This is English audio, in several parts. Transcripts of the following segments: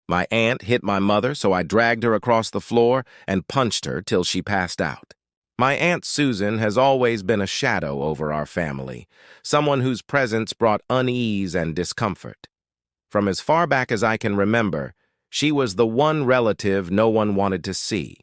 My aunt hit my mother, so I dragged her across the floor and punched her till she passed out. My Aunt Susan has always been a shadow over our family, someone whose presence brought unease and discomfort. From as far back as I can remember, she was the one relative no one wanted to see.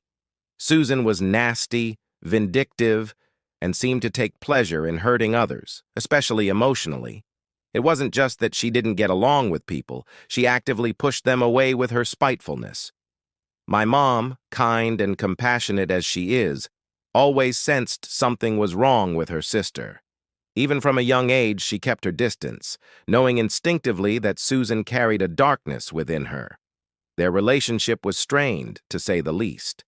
Susan was nasty, vindictive, and seemed to take pleasure in hurting others, especially emotionally. It wasn't just that she didn't get along with people, she actively pushed them away with her spitefulness. My mom, kind and compassionate as she is, always sensed something was wrong with her sister. Even from a young age, she kept her distance, knowing instinctively that Susan carried a darkness within her. Their relationship was strained, to say the least.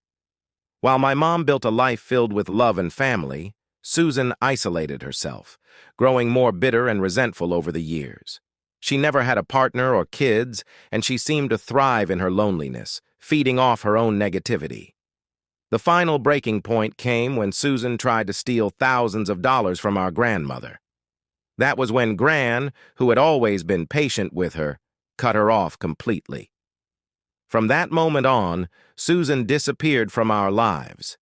While my mom built a life filled with love and family, Susan isolated herself, growing more bitter and resentful over the years. She never had a partner or kids, and she seemed to thrive in her loneliness, feeding off her own negativity. The final breaking point came when Susan tried to steal thousands of dollars from our grandmother. That was when Gran, who had always been patient with her, cut her off completely. From that moment on, Susan disappeared from our lives.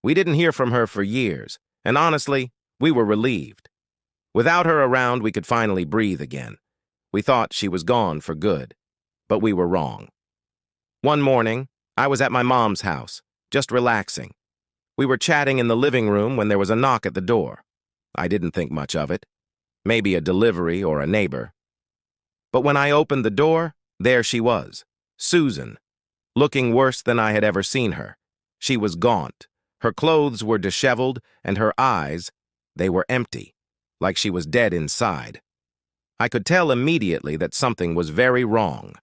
We didn't hear from her for years, and honestly, we were relieved. Without her around, we could finally breathe again. We thought she was gone for good, but we were wrong. One morning, I was at my mom's house, just relaxing. We were chatting in the living room when there was a knock at the door. I didn't think much of it. Maybe a delivery or a neighbor. But when I opened the door, there she was, Susan, looking worse than I had ever seen her. She was gaunt. Her clothes were disheveled, and her eyes, they were empty, like she was dead inside. I could tell immediately that something was very wrong.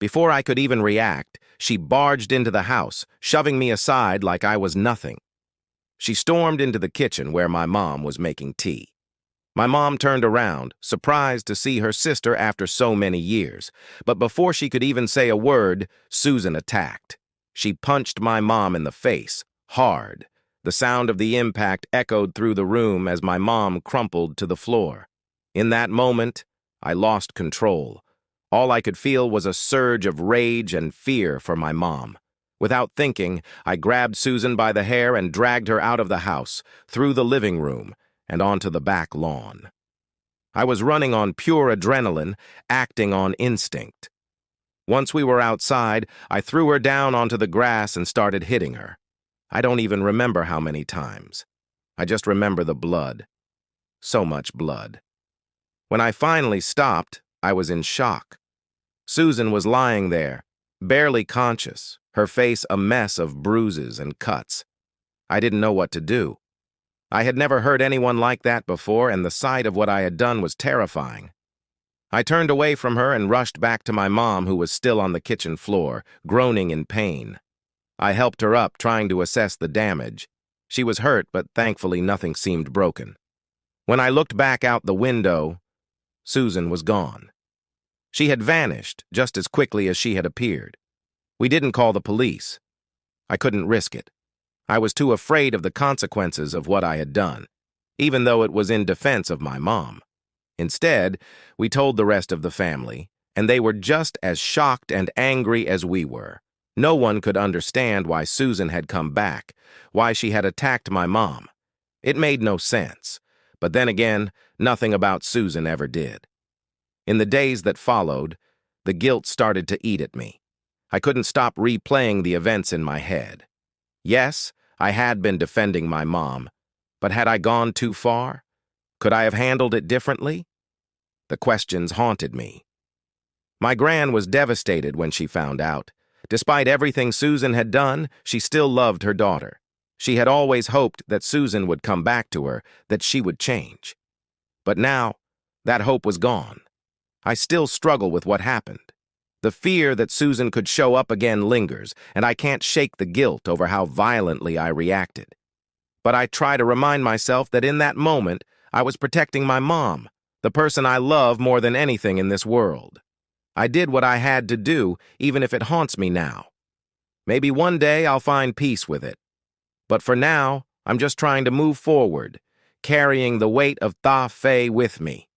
Before I could even react, she barged into the house, shoving me aside like I was nothing. She stormed into the kitchen where my mom was making tea. My mom turned around, surprised to see her sister after so many years. But before she could even say a word, Susan attacked. She punched my mom in the face, hard. The sound of the impact echoed through the room as my mom crumpled to the floor. In that moment, I lost control. All I could feel was a surge of rage and fear for my mom. Without thinking, I grabbed Susan by the hair and dragged her out of the house, through the living room, and onto the back lawn. I was running on pure adrenaline, acting on instinct. Once we were outside, I threw her down onto the grass and started hitting her. I don't even remember how many times. I just remember the blood. So much blood. When I finally stopped, I was in shock. Susan was lying there, barely conscious, her face a mess of bruises and cuts. I didn't know what to do. I had never heard anyone like that before, and the sight of what I had done was terrifying. I turned away from her and rushed back to my mom, who was still on the kitchen floor, groaning in pain. I helped her up, trying to assess the damage. She was hurt, but thankfully nothing seemed broken. When I looked back out the window, Susan was gone. She had vanished just as quickly as she had appeared. We didn't call the police. I couldn't risk it. I was too afraid of the consequences of what I had done, even though it was in defense of my mom. Instead, we told the rest of the family, and they were just as shocked and angry as we were. No one could understand why Susan had come back, why she had attacked my mom. It made no sense. But then again, nothing about Susan ever did. In the days that followed, the guilt started to eat at me. I couldn't stop replaying the events in my head. Yes, I had been defending my mom, but had I gone too far? Could I have handled it differently? The questions haunted me. My gran was devastated when she found out. Despite everything Susan had done, she still loved her daughter. She had always hoped that Susan would come back to her, that she would change. But now, that hope was gone. I still struggle with what happened. The fear that Susan could show up again lingers, and I can't shake the guilt over how violently I reacted. But I try to remind myself that in that moment, I was protecting my mom, the person I love more than anything in this world. I did what I had to do, even if it haunts me now. Maybe one day I'll find peace with it. But for now, I'm just trying to move forward, carrying the weight of Tha Fei with me.